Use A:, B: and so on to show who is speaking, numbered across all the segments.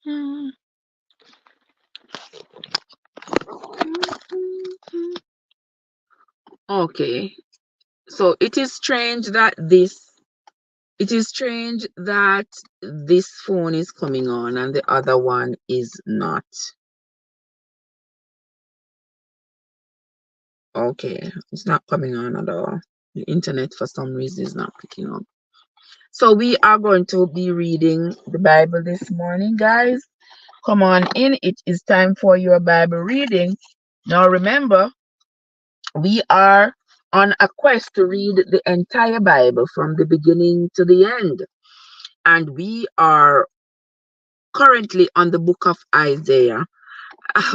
A: Hmm. Okay. So it is strange that this phone is coming on and the other one is not. Okay, it's not coming on at all. The internet for some reason is not picking up. So we are going to be reading the Bible this morning, guys. Come on in. It is time for your Bible reading. Now remember, we are on a quest to read the entire Bible from the beginning to the end. And we are currently on the book of Isaiah.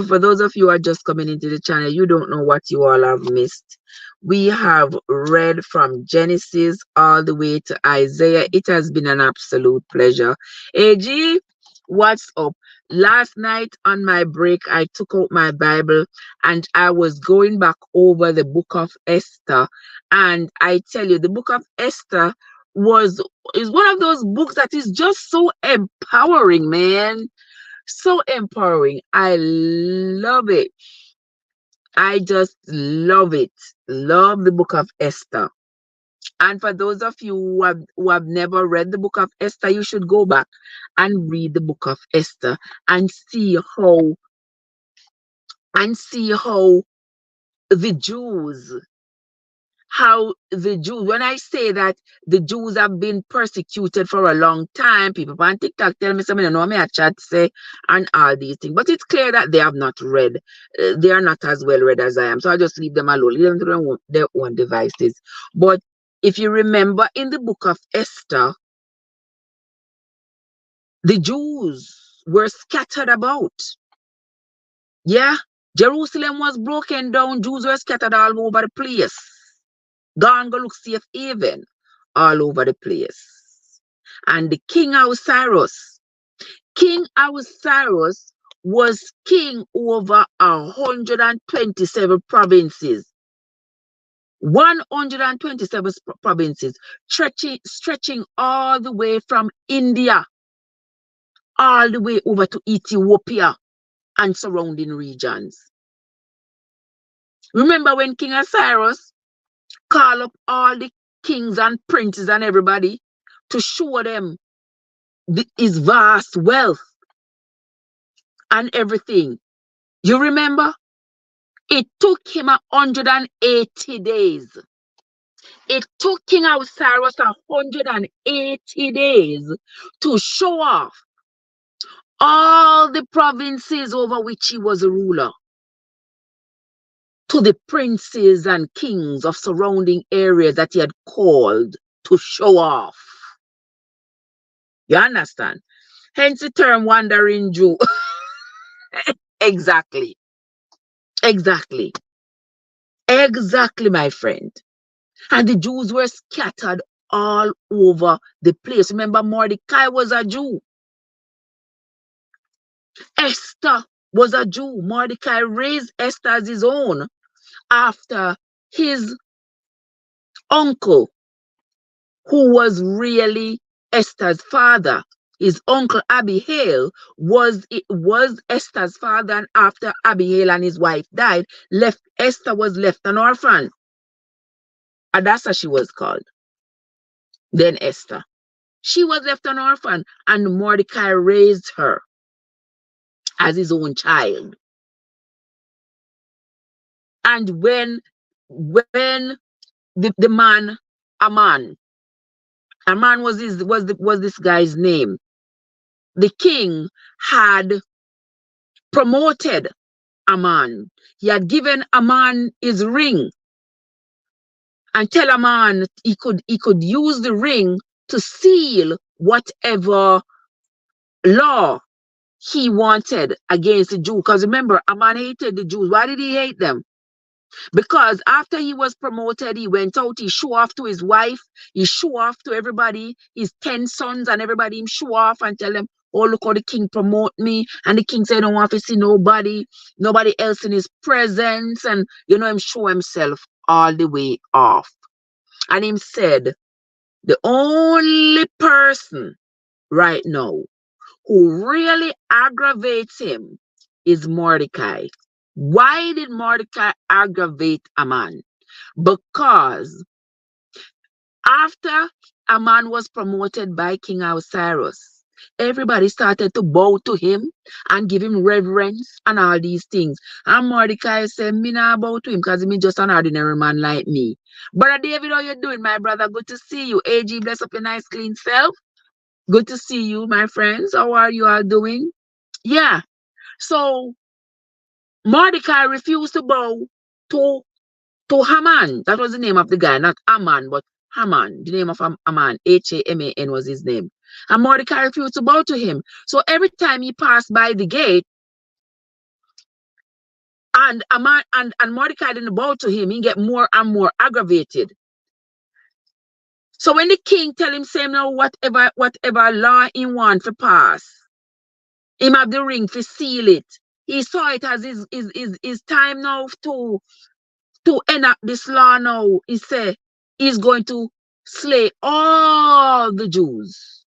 A: For those of you who are just coming into the channel, you don't know what you all have missed. We have read from Genesis all the way to Isaiah. It has been an absolute pleasure. AG, what's up? Last night on my break, I took out my Bible and I was going back over the book of Esther. And I tell you, the book of Esther was is one of those books that is just so empowering, man, so empowering. I love it. I just love it. Love the book of Esther. And for those of you who have never read the book of Esther, you should go back and read the book of Esther and see how the Jews when I say that the Jews have been persecuted for a long time, people on TikTok tell me something, I know me a chat say, and all these things. But it's clear that they have not read. They are not as well read as I am. So I just leave them alone, leave them to their own devices. But if you remember in the book of Esther, the Jews were scattered about. Yeah. Jerusalem was broken down. Jews were scattered all over the place. Gone go look safe haven all over the place. And the King Ahasuerus was king over 127 provinces. 127 provinces, stretching all the way from India, all the way over to Ethiopia and surrounding regions. Remember when King Ahasuerus called up all the kings and princes and everybody to show them his vast wealth and everything. You remember? It took him 180 days. It took King Ahasuerus 180 days to show off all the provinces over which he was a ruler to the princes and kings of surrounding areas that he had called to show off. You understand? Hence the term wandering Jew. Exactly. Exactly. Exactly, my friend. And the Jews were scattered all over the place. Remember, Mordecai was a Jew. Esther was a Jew. Mordecai raised Esther as his own after his uncle, who was really Esther's father. His uncle Abihail was Esther's father, and after Abihail and his wife died, Esther was left an orphan. Hadassah she was called. Then Esther. She was left an orphan, and Mordecai raised her as his own child. And when the man Aman was this guy's name. The king had promoted Aman. He had given Aman his ring and tell Aman he could use the ring to seal whatever law he wanted against the Jew. Because remember, Aman hated the Jews. Why did he hate them? Because after he was promoted, he went out, he show off to his wife, he show off to everybody, his 10 sons and everybody, him show off and tell them, oh, look how the king promote me. And the king said, I don't want to see nobody else in his presence. And, him show himself all the way off. And him said, the only person right now who really aggravates him is Mordecai. Why did Mordecai aggravate Haman? Because after Haman was promoted by King Ahasuerus, everybody started to bow to him and give him reverence and all these things. And Mordecai said, me not bow to him because he's just an ordinary man like me. Brother David, how you doing, my brother? Good to see you. AG, bless up your nice clean self. Good to see you, my friends. How are you all doing? Yeah. So Mordecai refused to bow to Haman. That was the name of the guy, not Haman, but Haman. The name of Haman, Haman was his name. And Mordecai refused to bow to him. So every time he passed by the gate, and Haman and Mordecai didn't bow to him, he get more and more aggravated. So when the king tell him, say now whatever law he want to pass, him have the ring to seal it. He saw it as his time now to enact this law now. He said he's going to slay all the Jews.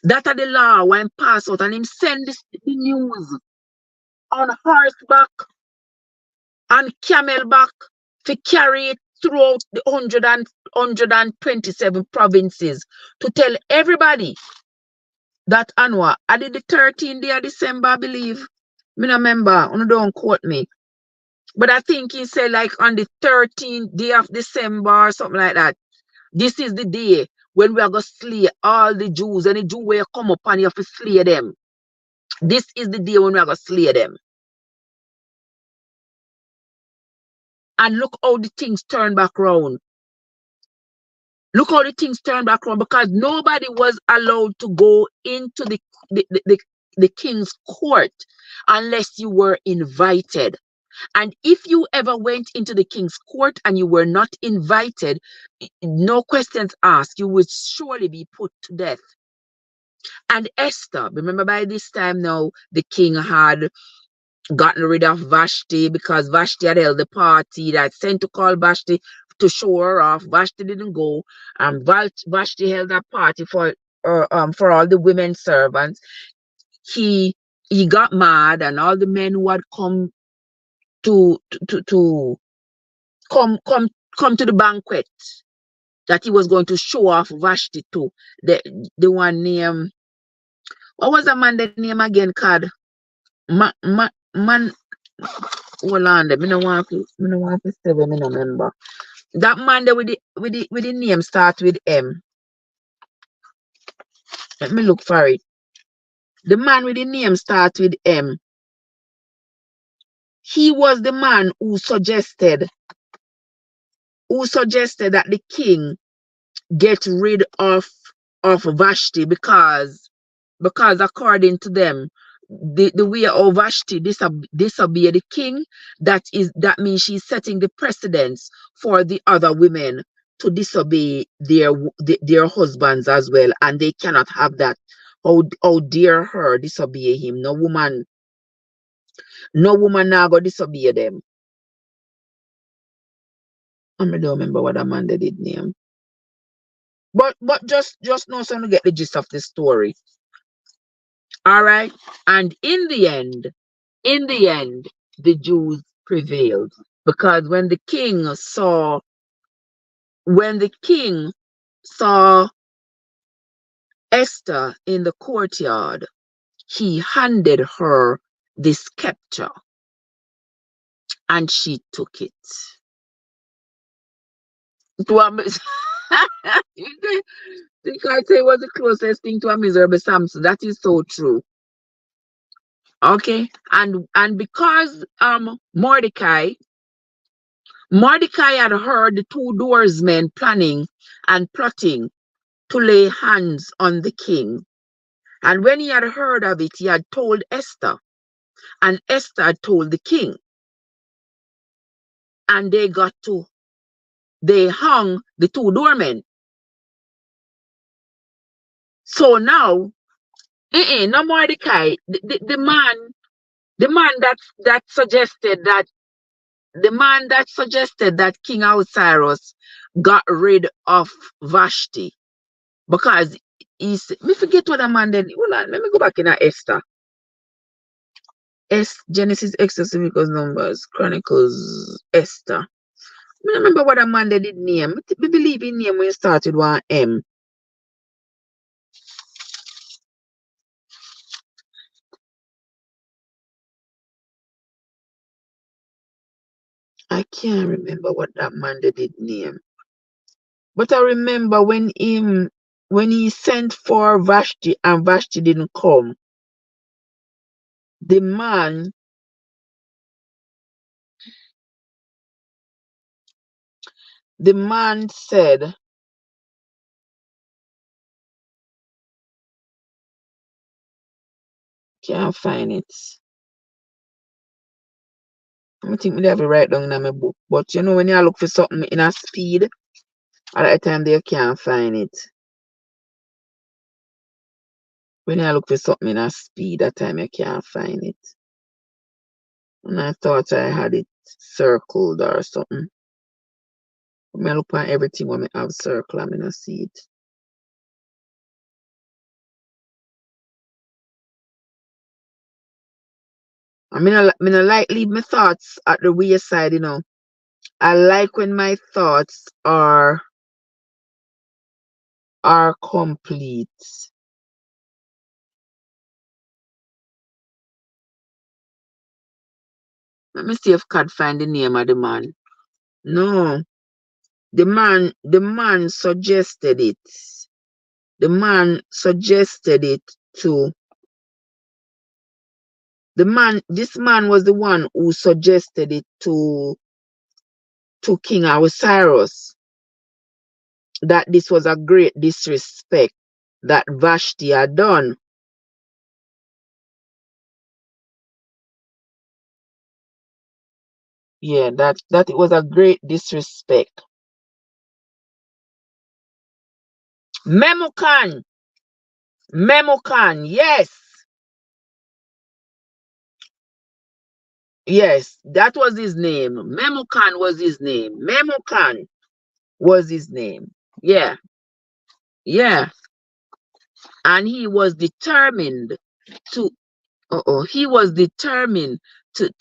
A: That are the law when passed out, and him send the news on horseback and camelback to carry it throughout the 127 provinces to tell everybody that Anwa, I did the 13th day of December, I believe. Me no remember, don't quote me. But I think he said like on the 13th day of December or something like that. This is the day when we are going to slay all the Jews. Any Jew will come up and you have to slay them. This is the day when we are going to slay them. And look how the things turn back around. Look how the things turn back around, because nobody was allowed to go into the king's court unless you were invited. And if you ever went into the king's court and you were not invited, no questions asked, you would surely be put to death. And Esther, remember by this time now, the king had gotten rid of Vashti because Vashti had held the party that sent to call Vashti to show her off. Vashti didn't go, and Vashti held a party for all the women servants. He got mad, and all the men who had come to come to the banquet that he was going to show off Vashti to. The one named, what was the man the name again called? Man, hold on, me no want to say me no remember. That man there with the name start with M. Let me look for it. The man with the name start with M. He was the man who suggested that the king get rid of Vashti because according to them, the way of Vashti disobey the king, that means she's setting the precedence for the other women to disobey their husbands as well, and they cannot have that. How dare her disobey him? No woman now go disobey them. I don't remember what that man they did name. But just know so to get the gist of the story. All right. And in the end, the Jews prevailed, because when the king saw Esther in the courtyard, he handed her the scepter and she took it. Because it was the closest thing to a miserable Samson. That is so true. Okay, and because Mordecai had heard the two doorsmen planning and plotting to lay hands on the king, and when he had heard of it, he had told Esther, and Esther had told the king, and they hung the two doormen. So now, no Mordecai, the man that suggested that King Ahasuerus got rid of Vashti, because me forget what a man then. Hold on, let me go back in Esther. Genesis, Exodus, Leviticus, Numbers, Chronicles, Esther. I remember what a man they did name. Me believe in name when you started one M. I can't remember what that man they did name. But I remember when he sent for Vashti and Vashti didn't come, the man said, can't find it. I think me have to write down in my book. But you know when you look for something in a speed, at that time they can't find it. When you look for something in a speed, that time you can't find it. And I thought I had it circled or something. When I look at everything when I have circle, I'm gonna see it. I mean, I like leave my thoughts at the wayside, you know. I like when my thoughts are complete. Let me see if I can find the name of the man. No, the man suggested it. The man suggested it to this man was the one who suggested it to King Ahasuerus that this was a great disrespect that Vashti had done. Yeah, that it was a great disrespect. Memucan, yes. Yes, that was his name. Memucan was his name. Memucan was his name. Yeah, yeah. And he was determined to he was determined to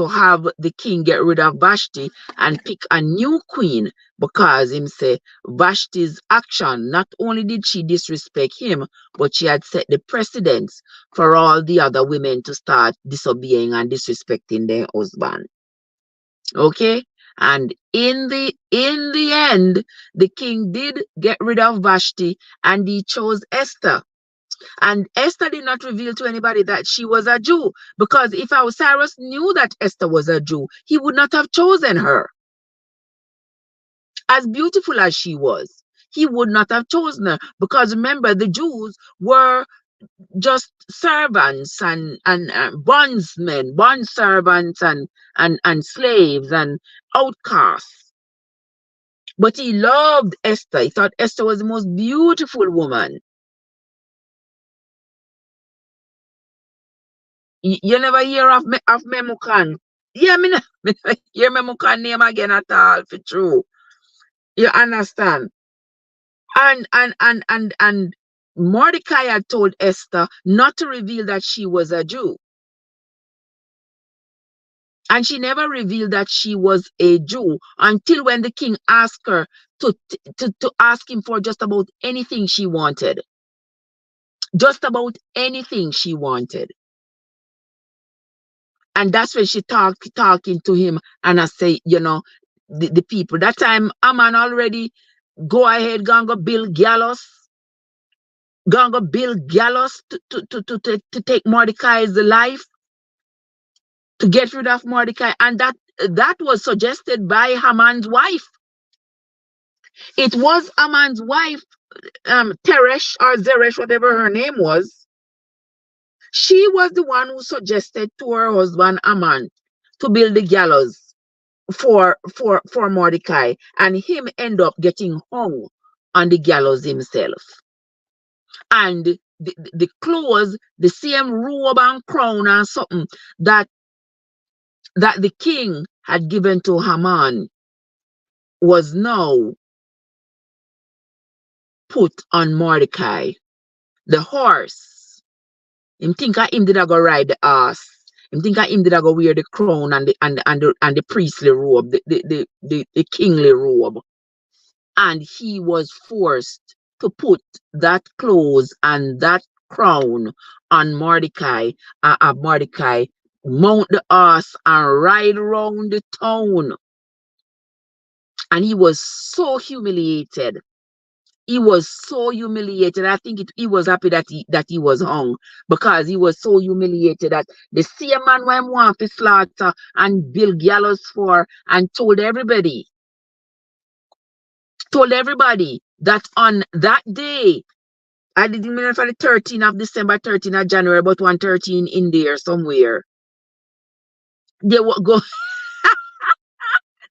A: have the king get rid of Vashti and pick a new queen because him say Vashti's action, not only did she disrespect him, but she had set the precedence for all the other women to start disobeying and disrespecting their husband. Okay? And in the end, the king did get rid of Vashti and he chose Esther. And Esther did not reveal to anybody that she was a Jew, because if Cyrus knew that Esther was a Jew, he would not have chosen her. As beautiful as she was, he would not have chosen her, because remember, the Jews were just servants and bondsmen, bond servants and slaves and outcasts. But he loved Esther. He thought Esther was the most beautiful woman. You never hear of Memucan? Yeah, me never hear Memucan name again at all, for true. You understand? And Mordecai had told Esther not to reveal that she was a Jew. And she never revealed that she was a Jew until when the king asked her to ask him for just about anything she wanted. Just about anything she wanted. And that's when she talking to him, and I say, you know, the people. That time, Aman already go ahead, gonna build gallows. Gonna build gallows to take Mordecai's life, to get rid of Mordecai. And that was suggested by Haman's wife. It was Haman's wife, Teresh or Zeresh, whatever her name was. She was the one who suggested to her husband Haman to build the gallows for Mordecai, and him end up getting hung on the gallows himself. And the clothes, the same robe and crown and something that the king had given to Haman was now put on Mordecai. The horse. Him think of him did I go ride the horse. Him think of him did I go wear the crown and the priestly robe, the kingly robe. And he was forced to put that clothes and that crown on Mordecai. Mordecai mount the horse and ride around the town. And he was so humiliated. He was so humiliated. I think he was happy that he was hung, because he was so humiliated that the same man who him want to slaughter and build gallows for, and told everybody that on that day, I didn't mean for the 13th of December, 13th of January, but 113 in there somewhere. They will go.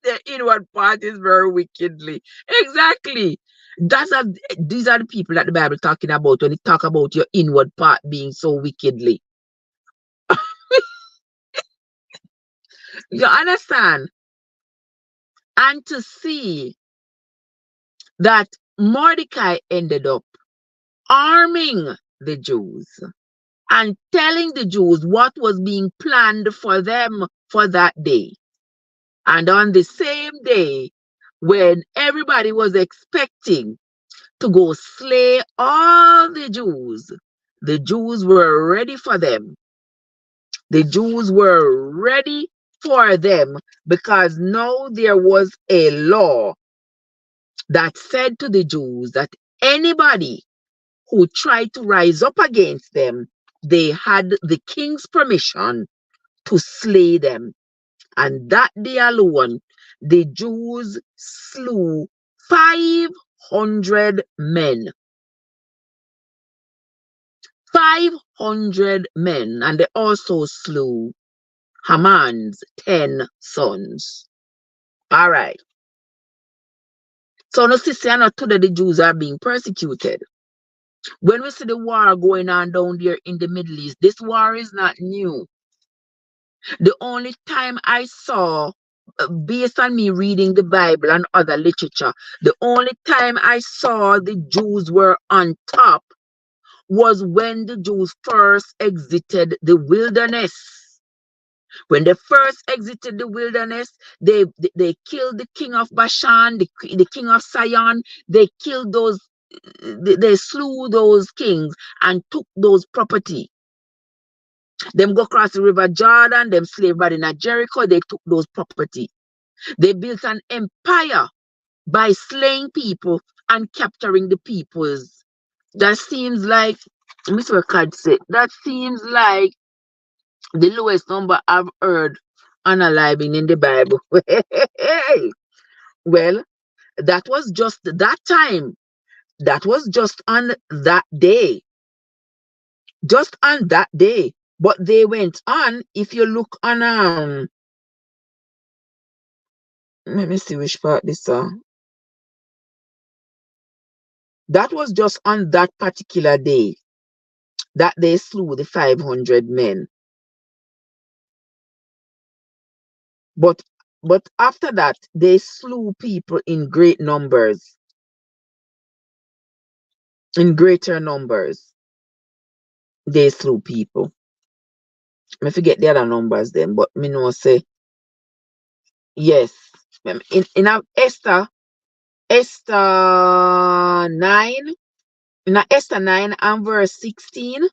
A: The inward part is very wickedly. Exactly. These are the people that the Bible talking about when it talk about your inward part being so wickedly. You understand? And to see that Mordecai ended up arming the Jews and telling the Jews what was being planned for them for that day. And on the same day, when everybody was expecting to go slay all the Jews were ready for them. The Jews were ready for them, because now there was a law that said to the Jews that anybody who tried to rise up against them, they had the king's permission to slay them. And that day alone, the Jews slew 500 men. 500 men, and they also slew Haman's 10 sons. All right. So no sister, not today the Jews are being persecuted. When we see the war going on down there in the Middle East, this war is not new. The only time I saw, based on me reading the Bible and other literature, the only time I saw the Jews were on top was when the Jews first exited the wilderness. When they first exited the wilderness, they killed the king of Bashan, the king of Sion. They killed those, they slew those kings and took those property. Them go across the river Jordan, them slave body in Jericho, they took those property. They built an empire by slaying people and capturing the peoples. That seems like, Mr. Card said, that seems like the lowest number I've heard unaliving in the Bible. Well, that was just that time. That was just on that day. Just on that day. But they went on, if you look on let me see which part this that was just on that particular day that they slew the 500 men. But after that, they slew people in great numbers. In greater numbers. They slew people. I forget the other numbers then, but me know say yes. In Esther 9, in Esther 9 and verse 16,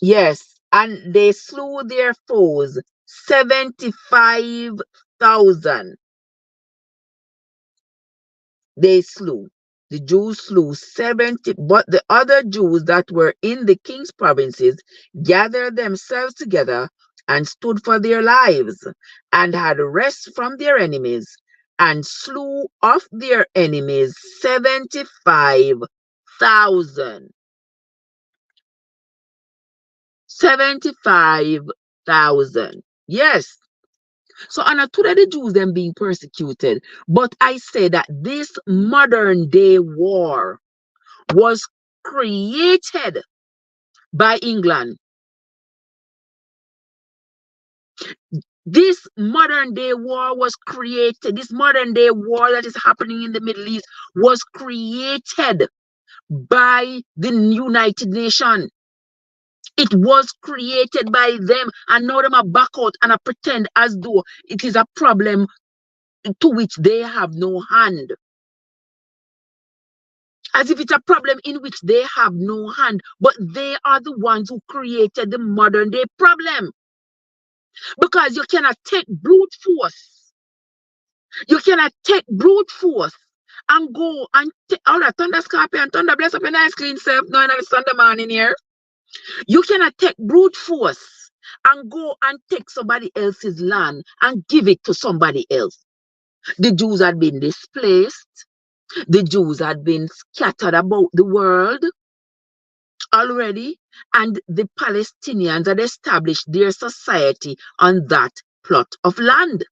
A: yes, and they slew their foes 75,000. They slew. The Jews slew 70, but the other Jews that were in the king's provinces gathered themselves together and stood for their lives, and had rest from their enemies, and slew of their enemies 75,000. 75,000. Yes. So, and today the Jews them being persecuted. But I say that this modern day war was created by England. This modern day war was created. This modern day war that is happening in the Middle East was created by the United Nations. It was created by them, and now them are back out and I pretend as though it is a problem to which they have no hand. As if it's a problem in which they have no hand, but they are the ones who created the modern day problem. Because you cannot take brute force. You cannot take brute force and go and take all that thunder scorpion, thunder bless up your nice clean self, no, in the Sunday morning here. You cannot take brute force and go and take somebody else's land and give it to somebody else. The Jews had been displaced. The Jews had been scattered about the world already, and the Palestinians had established their society on that plot of land.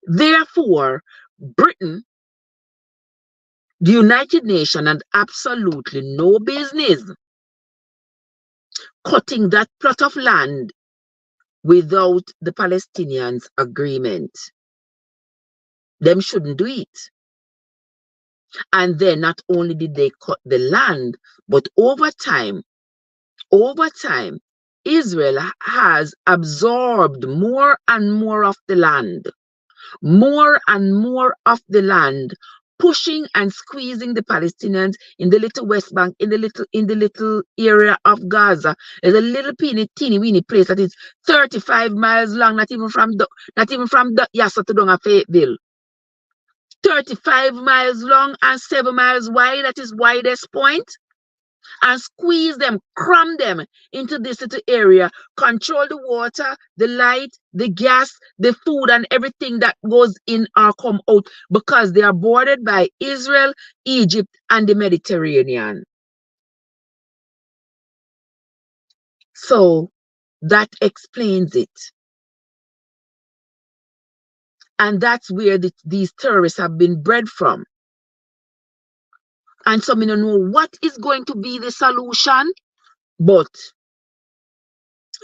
A: Therefore, Britain, the United Nations, had absolutely no business cutting that plot of land without the Palestinians' agreement. Them shouldn't do it. And then not only did they cut the land, but over time, Israel has absorbed more and more of the land, pushing and squeezing the Palestinians in the little West Bank, in the little area of Gaza. There's a little teeny weeny place that is 35 miles long, not even from Yassa to Donga Fayetteville. 35 miles long and 7 miles wide, that is widest point, and squeeze them, cram them into this little area, control the water, the light, the gas, the food, and everything that goes in or come out, because they are bordered by Israel, Egypt, and the Mediterranean. So that explains it. And that's where these terrorists have been bred from. And some don't know what is going to be the solution, but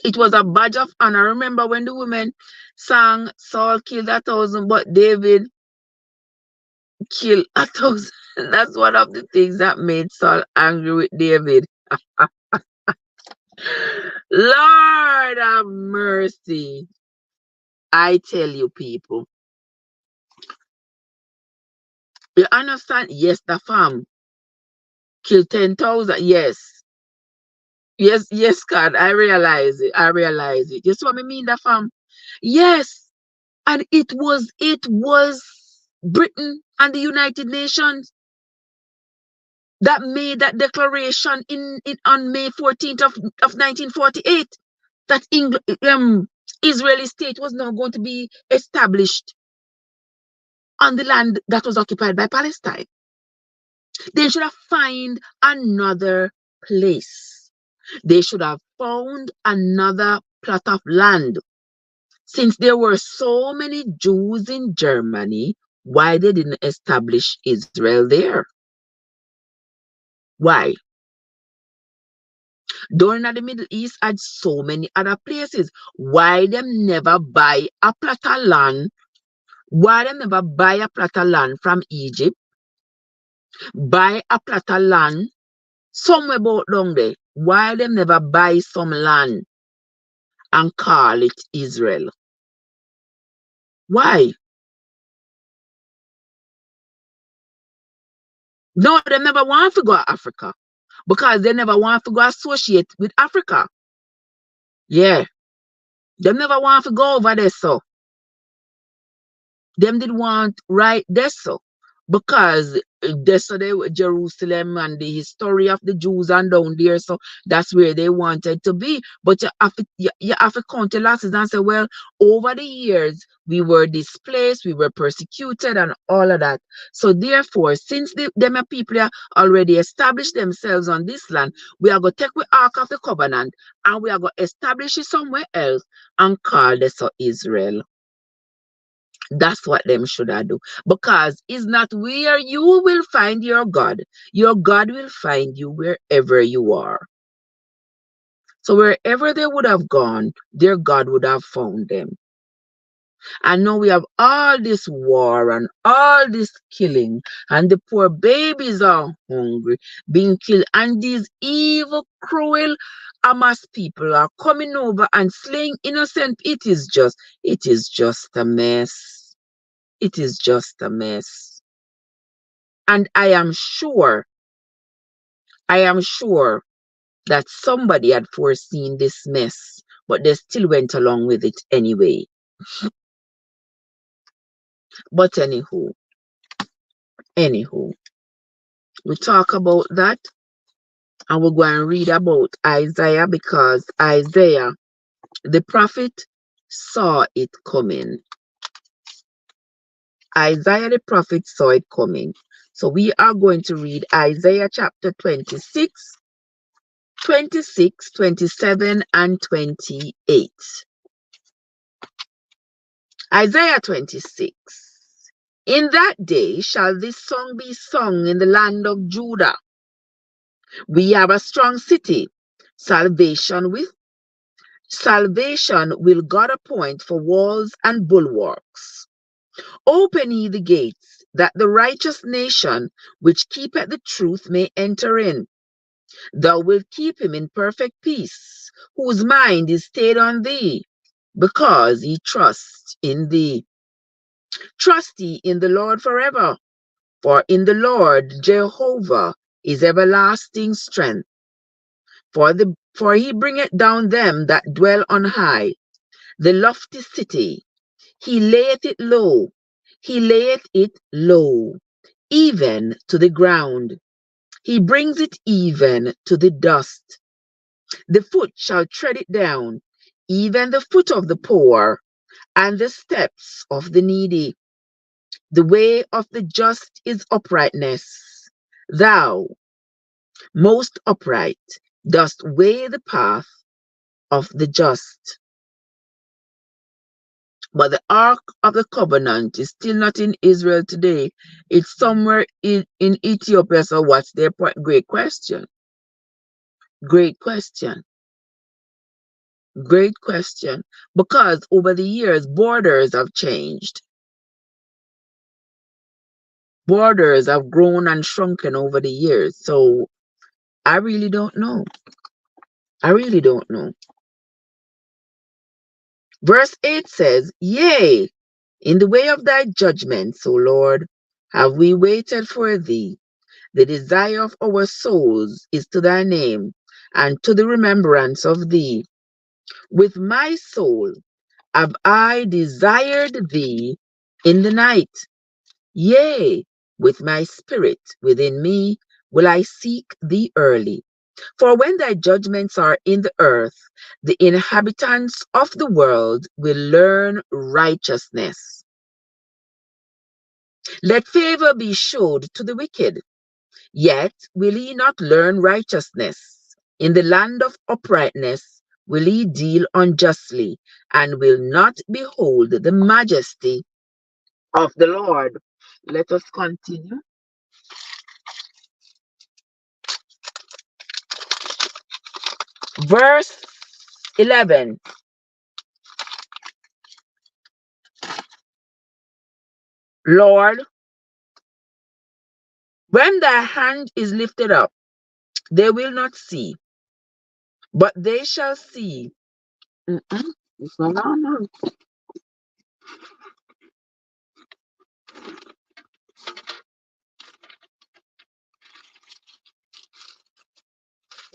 A: it was a badge of honor. Remember when the women sang Saul killed 1,000, but David killed 1,000. That's one of the things that made Saul angry with David. Lord have mercy. I tell you, people. You understand? Yes, the farm killed 10,000. Yes. Yes, God. I realize it. You see what I mean, the farm? Yes. And it was Britain and the United Nations that made that declaration on May 14th of 1948 that Israeli state was now going to be established on the land that was occupied by Palestine. They should have found another place. They should have found another plot of land. Since there were so many Jews in Germany, why they didn't establish Israel there? Why? During the Middle East had so many other places. Why them never buy a plot of land? Why them never buy a plot of land from Egypt? Buy a plot of land somewhere about down there. Why them never buy some land and call it Israel? Why? No, they never want to go to Africa because they never want to go associate with Africa. Yeah. They never want to go over there, so. Them did want right there, so. Because that's Jerusalem and the history of the Jews and down there, so that's where they wanted to be. But you have to count the losses and say, well, over the years we were displaced, we were persecuted, and all of that. So therefore, since them people are already established themselves on this land, we are going to take the Ark of the Covenant and we are going to establish it somewhere else and call this Israel. That's what them should have do. Because it's not where you will find your God. Your God will find you wherever you are. So wherever they would have gone, their God would have found them. And now we have all this war and all this killing, and the poor babies are hungry, being killed, and these evil, cruel Hamas people are coming over and slaying innocent. It is just a mess. It is just a mess. And I am sure that somebody had foreseen this mess, but they still went along with it anyway. But anywho, we talk about that, and we're going to read about Isaiah, because Isaiah, the prophet, saw it coming. Isaiah the prophet saw it coming. So we are going to read Isaiah chapter 26, 26, 27, and 28. Isaiah 26. In that day shall this song be sung in the land of Judah. We have a strong city. Salvation will God appoint for walls and bulwarks. Open ye the gates, that the righteous nation which keepeth the truth may enter in. Thou wilt keep him in perfect peace, whose mind is stayed on thee, because he trusts in thee. Trust ye in the Lord forever, for in the Lord Jehovah is everlasting strength. For he bringeth down them that dwell on high, the lofty city. He layeth it low, even to the ground. He brings it even to the dust. The foot shall tread it down, even the foot of the poor, and the steps of the needy. The way of the just is uprightness. Thou, most upright, dost weigh the path of the just. But the Ark of the Covenant is still not in Israel today. It's somewhere in Ethiopia. So what's their point? Great question. Great question. Great question. Because over the years, borders have changed. Borders have grown and shrunken over the years. So I really don't know. I really don't know. Verse 8 says, Yea, in the way of thy judgments, O Lord, have we waited for thee. The desire of our souls is to thy name, and to the remembrance of thee. With my soul have I desired thee in the night. Yea, with my spirit within me will I seek thee early. For when thy judgments are in the earth, the inhabitants of the world will learn righteousness. Let favor be showed to the wicked, yet will he not learn righteousness. In the land of uprightness will he deal unjustly, and will not behold the majesty of the Lord. Let us continue. Verse 11. Lord, when thy hand is lifted up, they will not see, but they shall see. It's not going on.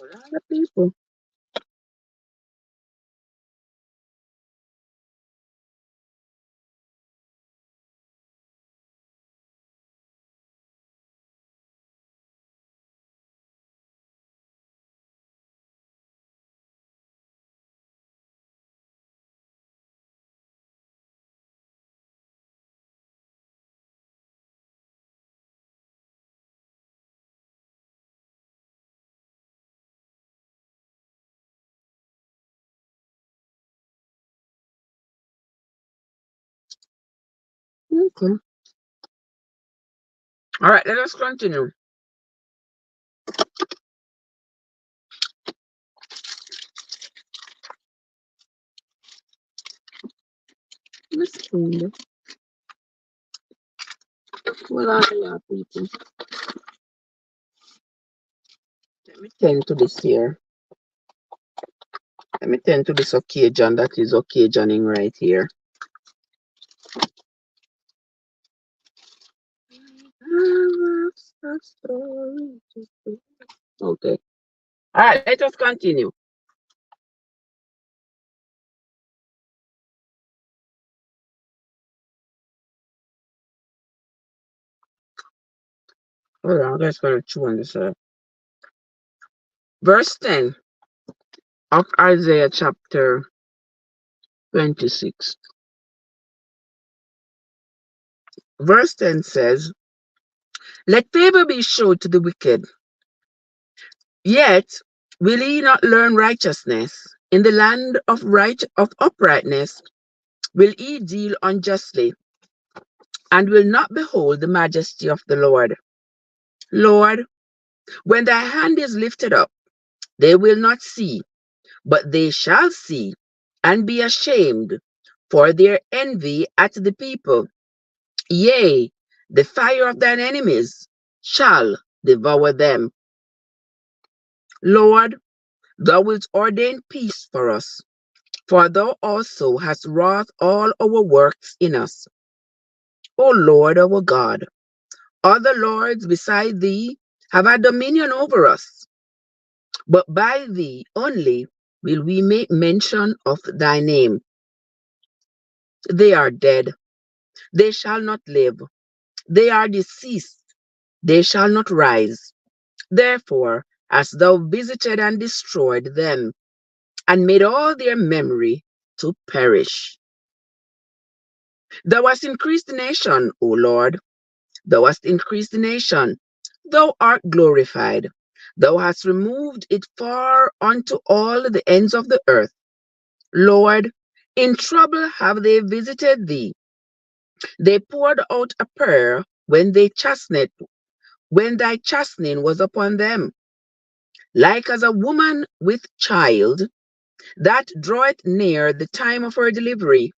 A: A lot of people. Okay. All right, let us continue. my spoon. Hold on, yeah, people. Let me tend to this here. Let me tend to this occasion that is occasioning right here. Okay. All right, let us continue. Hold on, let's go to 2 on this. Verse 10 of Isaiah chapter 26. Verse 10 says, let favor be showed to the wicked, yet will he not learn righteousness. In the land of uprightness will he deal unjustly, and will not behold the majesty of the Lord. Lord, when thy hand is lifted up, they will not see, but they shall see and be ashamed for their envy at the people. Yea, the fire of thine enemies shall devour them. Lord, thou wilt ordain peace for us, for thou also hast wrought all our works in us. O Lord our God, other lords beside thee have had dominion over us, but by thee only will we make mention of thy name. They are dead, they shall not live. They are deceased, they shall not rise. Therefore hast thou visited and destroyed them, and made all their memory to perish. Thou hast increased the nation, O Lord. Thou hast increased the nation. Thou art glorified. Thou hast removed it far unto all the ends of the earth. Lord, in trouble have they visited thee. They poured out a prayer when thy chastening was upon them. Like as a woman with child that draweth near the time of her delivery,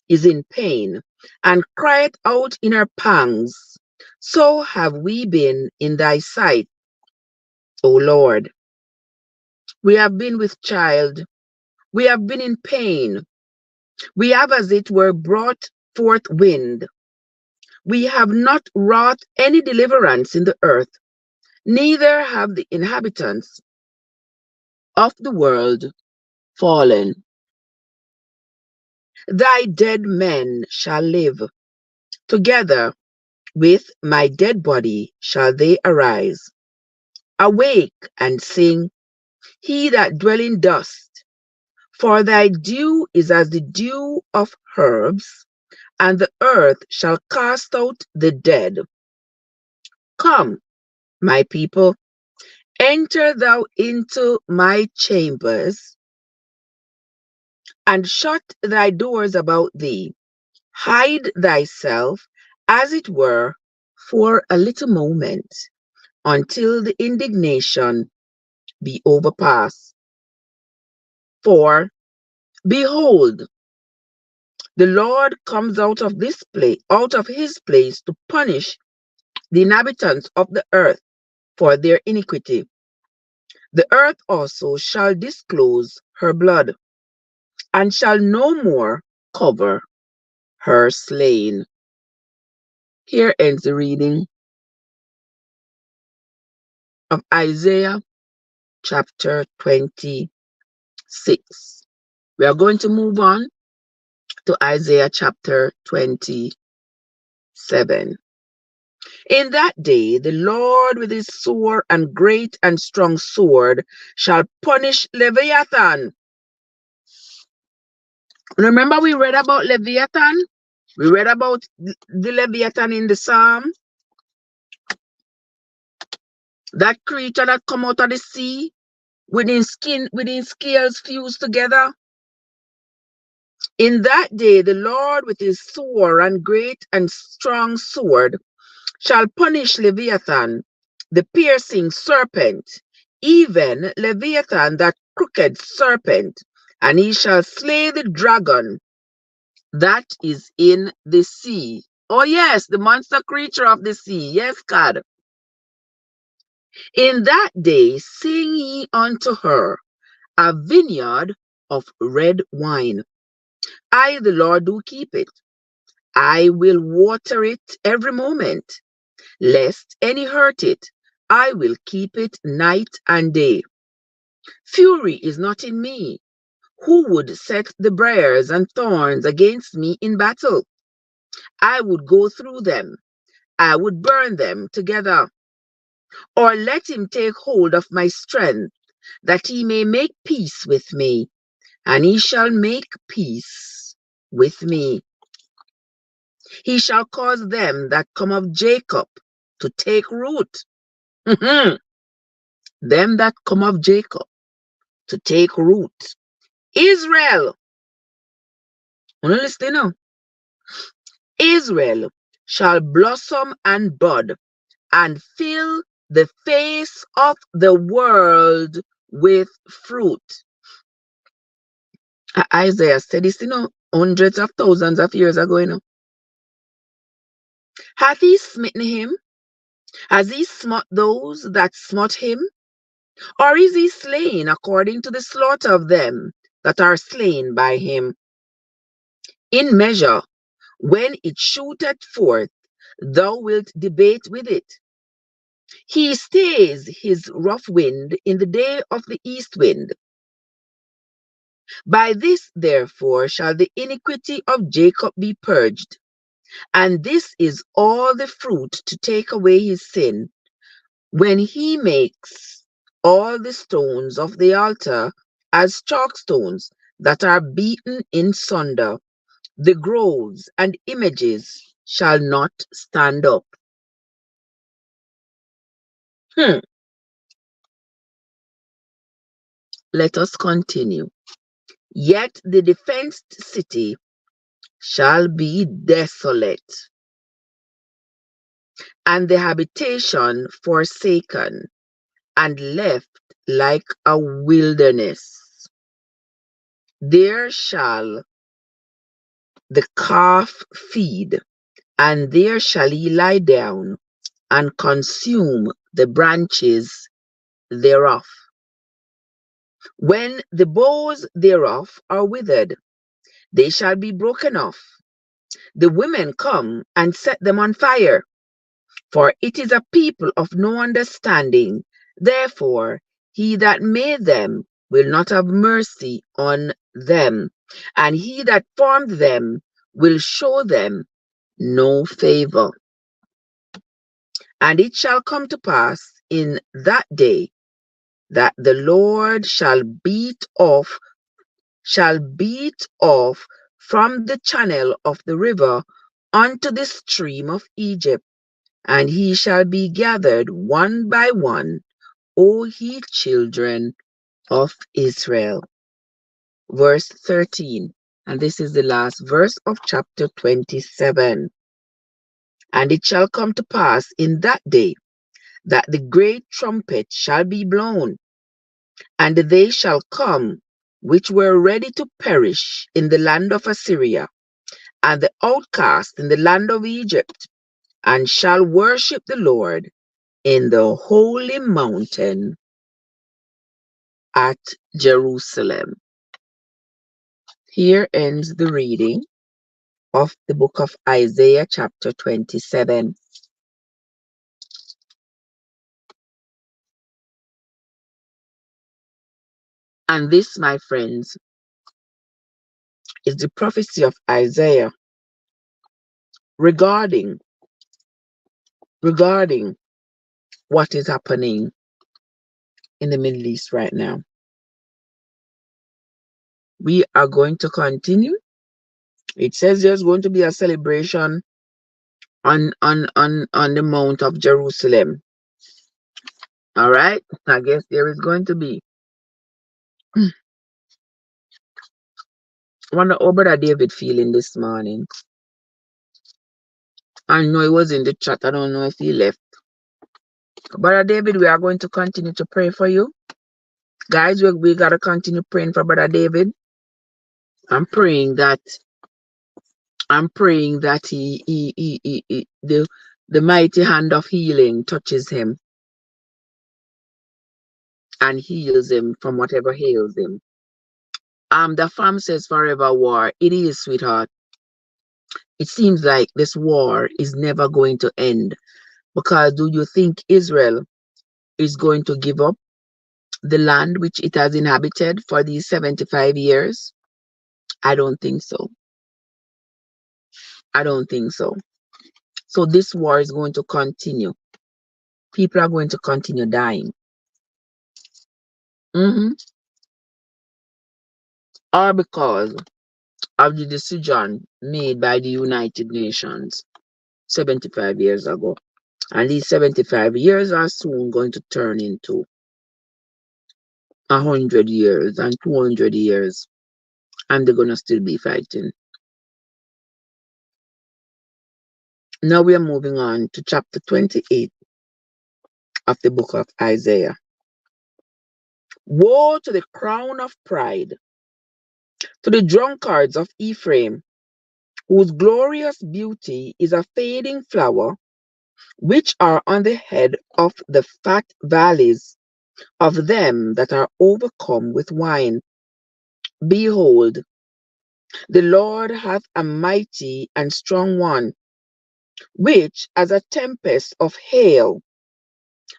A: is in pain, and crieth out in her pangs, so have we been in thy sight, O Lord. We have been with child, we have been in pain, we have as it were brought forth wind. We have not wrought any deliverance in the earth, neither have the inhabitants of the world fallen. Thy dead men shall live, together with my dead body shall they arise. Awake and sing, he that dwell in dust, for thy dew is as the dew of herbs, and the earth shall cast out the dead. Come, my people, enter thou into my chambers, and shut thy doors about thee. Hide thyself, as it were, for a little moment, until the indignation be overpassed. For, behold, the Lord comes out of his place to punish the inhabitants of the earth for their iniquity. The earth also shall disclose her blood, and shall no more cover her slain. Here ends the reading of Isaiah chapter 26. We are going to move on to Isaiah chapter 27. In that day, the Lord with his sore and great and strong sword shall punish Leviathan. Remember, we read about Leviathan? We read about the Leviathan in the Psalm. That creature that come out of the sea with his scales fused together. In that day, the Lord with his sore and great and strong sword shall punish Leviathan, the piercing serpent, even Leviathan, that crooked serpent, and he shall slay the dragon, that is in the sea. Oh, yes, the monster creature of the sea. Yes, God. In that day sing ye unto her a vineyard of red wine. I, the Lord, do keep it. I will water it every moment, lest any hurt it. I will keep it night and day. Fury is not in me. Who would set the briars and thorns against me in battle? I would go through them. I would burn them together. Or let him take hold of my strength, that he may make peace with me, and he shall make peace with me. He shall cause them that come of Jacob to take root. Them that come of Jacob to take root. Israel, wanna listen now? Israel shall blossom and bud and fill the face of the world with fruit. Isaiah said this, hundreds of thousands of years ago. Hath he smitten him? Has he smote those that smote him? Or is he slain according to the slaughter of them that are slain by him? In measure, when it shooteth forth, thou wilt debate with it. He stays his rough wind in the day of the east wind. By this, therefore, shall the iniquity of Jacob be purged, and this is all the fruit to take away his sin, when he makes all the stones of the altar as chalk stones that are beaten in sunder. The groves and images shall not stand up. Let us continue. Yet the defenced city shall be desolate, and the habitation forsaken, and left like a wilderness. There shall the calf feed, and there shall he lie down, and consume the branches thereof. When the boughs thereof are withered, they shall be broken off. The women come and set them on fire, for it is a people of no understanding. Therefore, he that made them will not have mercy on them, and he that formed them will show them no favor. And it shall come to pass in that day that the Lord shall beat off from the channel of the river unto the stream of Egypt, and he shall be gathered one by one, O ye children of Israel. Verse 13, and this is the last verse of chapter 27. And it shall come to pass in that day that the great trumpet shall be blown, and they shall come which were ready to perish in the land of Assyria, and the outcast in the land of Egypt, and shall worship the Lord in the holy mountain at Jerusalem. Here ends the reading of the book of Isaiah chapter 27. And this, my friends, is the prophecy of Isaiah regarding what is happening in the Middle East right now. We are going to continue. It says there's going to be a celebration on the Mount of Jerusalem. All right, I guess there is going to be. I wonder how Brother David feeling this morning. I know he was in the chat. I don't know if he left. Brother David, we are going to continue to pray for you. Guys, we got to continue praying for Brother David. I'm praying that I'm praying that the mighty hand of healing touches him and heals him from whatever ails him. The farm says forever war. It is, sweetheart. It seems like this war is never going to end. Because do you think Israel is going to give up the land which it has inhabited for these 75 years? I don't think so. I don't think so. So this war is going to continue. People are going to continue dying. Or because of the decision made by the United Nations 75 years ago. And these 75 years are soon going to turn into 100 years and 200 years. And they're going to still be fighting. Now we are moving on to chapter 28 of the book of Isaiah. Woe to the crown of pride, to the drunkards of Ephraim, whose glorious beauty is a fading flower, which are on the head of the fat valleys of them that are overcome with wine. Behold, the Lord hath a mighty and strong one, which as a tempest of hail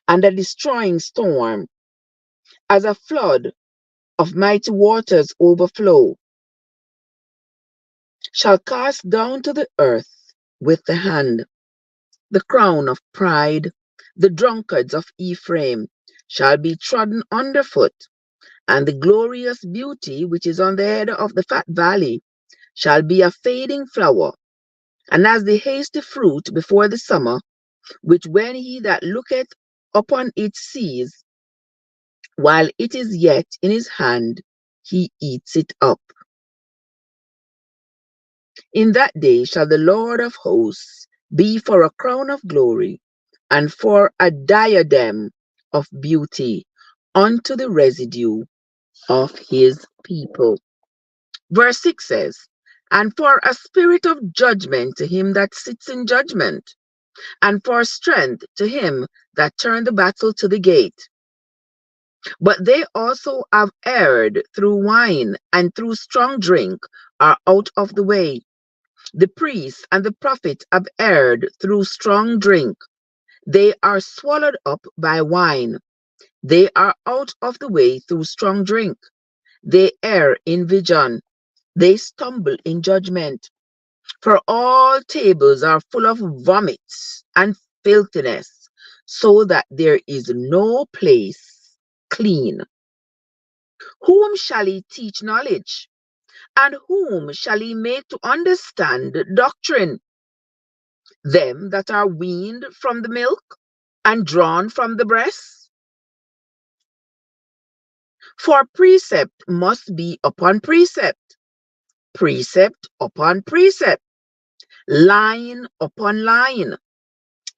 A: and a destroying storm, as a flood of mighty waters overflow, shall cast down to the earth with the hand. The crown of pride, the drunkards of Ephraim, shall be trodden underfoot, and the glorious beauty which is on the head of the fat valley shall be a fading flower, and as the hasty fruit before the summer, which when he that looketh upon it sees, while it is yet in his hand, he eats it up. In that day shall the Lord of hosts be for a crown of glory, and for a diadem of beauty unto the residue of his people. Verse 6 says, and for a spirit of judgment to him that sits in judgment, and for strength to him that turned the battle to the gate. But they also have erred through wine, and through strong drink are out of the way. The priest and the prophet have erred through strong drink. They are swallowed up by wine. They are out of the way through strong drink. They err in vision. They stumble in judgment. For all tables are full of vomits and filthiness, so that there is no place clean. Whom shall he teach knowledge? And whom shall he make to understand doctrine? Them that are weaned from the milk and drawn from the breast? For precept must be upon precept, precept upon precept, line upon line,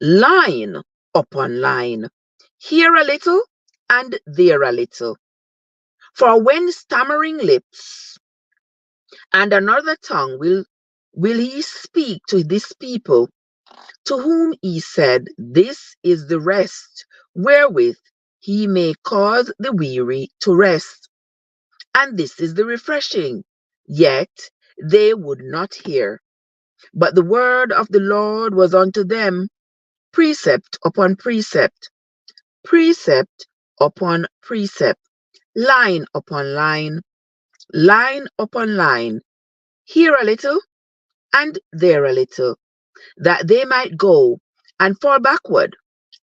A: line upon line, here a little and there a little. For when stammering lips and another tongue will he speak to this people, to whom he said, this is the rest wherewith he may cause the weary to rest, and this is the refreshing. Yet they would not hear. But the word of the Lord was unto them precept upon precept, precept upon precept, line upon line, line upon line, here a little and there a little, that they might go and fall backward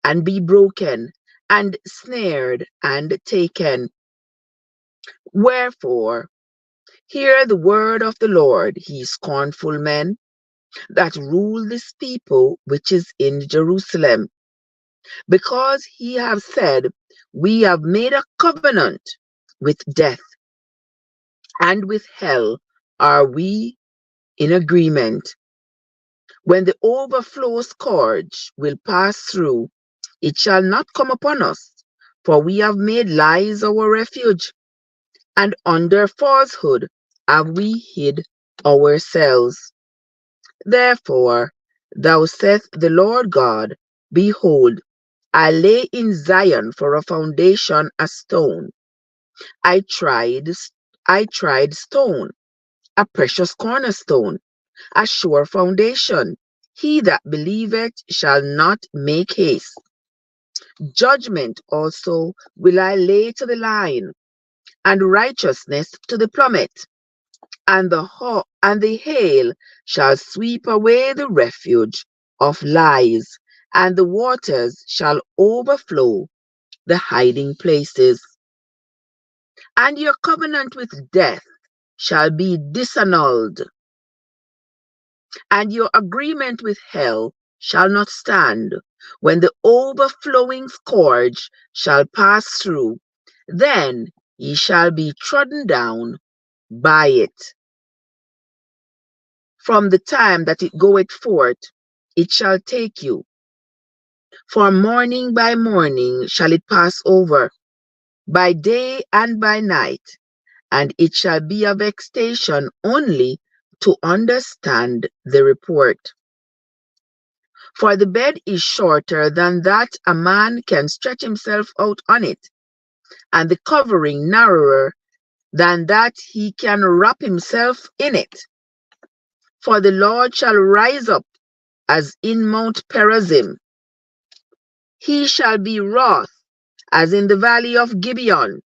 A: and be broken and snared and taken. Wherefore, hear the word of the Lord, ye scornful men that rule this people which is in Jerusalem. Because he have said, we have made a covenant with death, and with hell are we in agreement. When the overflow scourge will pass through, it shall not come upon us, for we have made lies our refuge, and under falsehood have we hid ourselves. Therefore, thou saith the Lord God, behold, I lay in Zion for a foundation a stone. I tried, I tried stone, a precious cornerstone, a sure foundation. He that believeth shall not make haste. Judgment also will I lay to the line, and righteousness to the plummet. And the hail shall sweep away the refuge of lies, and the waters shall overflow the hiding places. And your covenant with death shall be disannulled, and your agreement with hell shall not stand. When the overflowing scourge shall pass through, then ye shall be trodden down by it. From the time that it goeth forth, it shall take you. For morning by morning shall it pass over, by day and by night, and it shall be a vexation only to understand the report. For the bed is shorter than that a man can stretch himself out on it, and the covering narrower than that he can wrap himself in it. For the Lord shall rise up as in Mount Perazim. He shall be wroth as in the valley of Gibeon,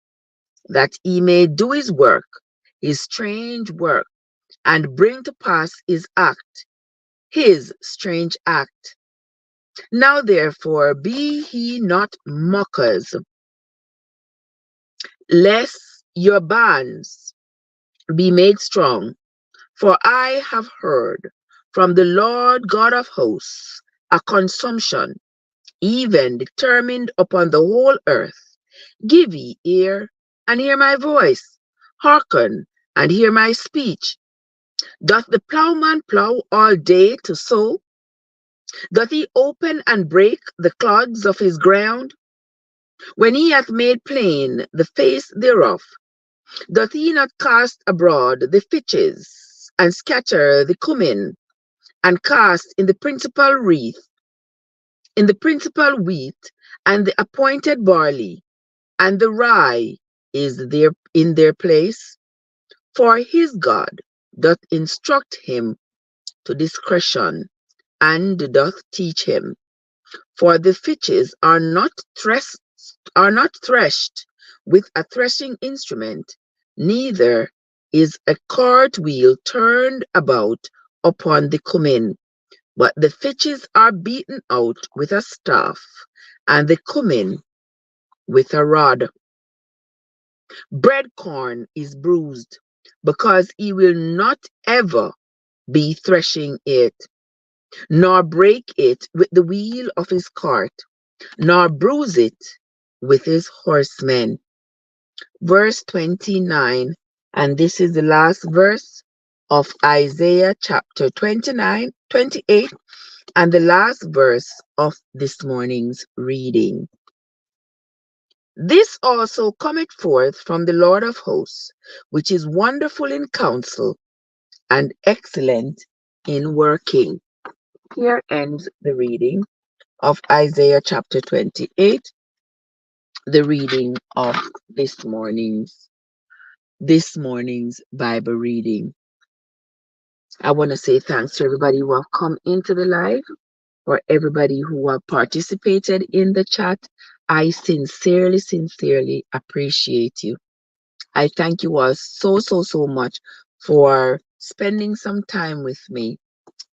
A: that he may do his work, his strange work, and bring to pass his strange act. Now therefore be ye not mockers, lest your bands be made strong. For I have heard from the Lord God of hosts a consumption, even determined upon the whole earth. Give ye ear, and hear my voice. Hearken, and hear my speech. Doth the plowman plow all day to sow? Doth he open and break the clods of his ground? When he hath made plain the face thereof, doth he not cast abroad the fitches, and scatter the cumin, and cast in the principal wheat, and the appointed barley, and the rye is there in their place? For his God doth instruct him to discretion, and doth teach him. For the fitches are not threshed with a threshing instrument, neither is a cartwheel turned about upon the cumin, but the fitches are beaten out with a staff, and the cumin with a rod. Bread corn is bruised, because he will not ever be threshing it, nor break it with the wheel of his cart, nor bruise it with his horsemen. Verse 29, and this is the last verse of Isaiah chapter 28, and the last verse of this morning's reading. This also cometh forth from the Lord of hosts, which is wonderful in counsel and excellent in working. Here ends the reading of Isaiah chapter 28, the reading of this morning's Bible reading. I want to say thanks to everybody who have come into the live, for everybody who have participated in the chat. I sincerely appreciate you. I thank you all so much for spending some time with me.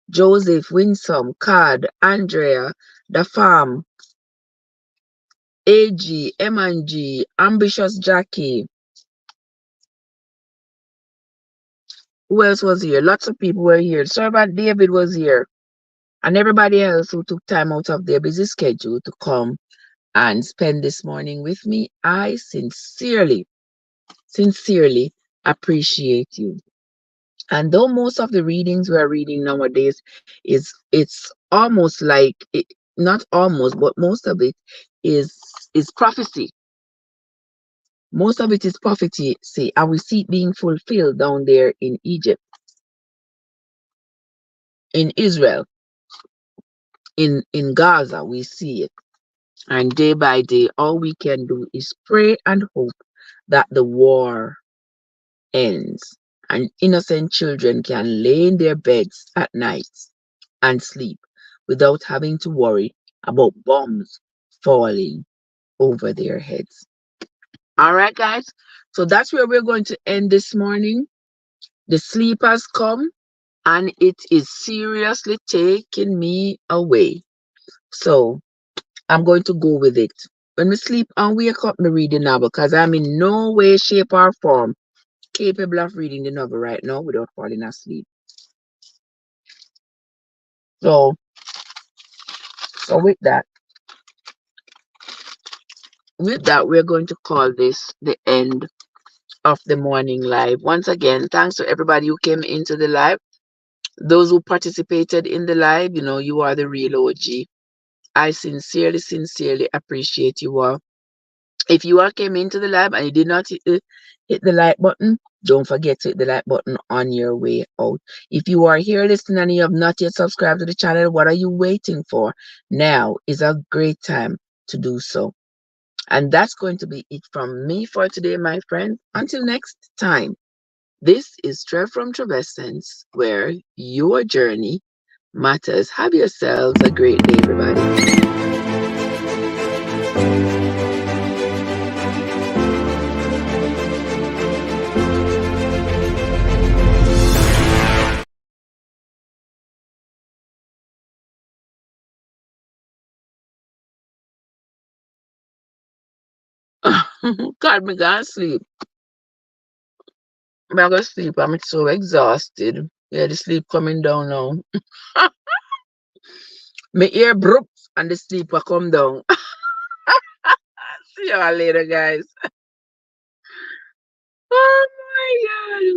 A: Joseph, Winsome, Cad, Andrea, The Farm, AG, M&G, Ambitious Jackie. Who else was here? Lots of people were here. Servant David was here. And everybody else who took time out of their busy schedule to come and spend this morning with me. I sincerely appreciate you. And though most of the readings we're reading nowadays it's almost like not almost, but most of it is prophecy. Most of it is prophecy, and we see it being fulfilled down there in Egypt. in Israel, in Gaza, we see it. And day by day, all we can do is pray and hope that the war ends and innocent children can lay in their beds at night and sleep without having to worry about bombs falling over their heads. All right, guys. So that's where we're going to end this morning. The sleep has come and it is seriously taking me away. So I'm going to go with it. When we sleep and wake up, me read the novel because I'm in no way, shape, or form capable of reading the novel right now without falling asleep. So, so with that, we're going to call this the end of the morning live. Once again, thanks to everybody who came into the live. Those who participated in the live, you are the real OG. I sincerely, sincerely appreciate you all. If you all came into the live and you did not hit the like button, don't forget to hit the like button on your way out. If you are here listening and you have not yet subscribed to the channel, what are you waiting for? Now is a great time to do so. And that's going to be it from me for today, my friends. Until next time, this is Trev from Trevessence, where your journey matters. Have yourselves a great day, everybody. God, me gonna sleep. I'm gonna sleep. I'm so exhausted. Yeah, the sleep coming down now. My ear brooks and the sleep will come down. See y'all later, guys. Oh my God.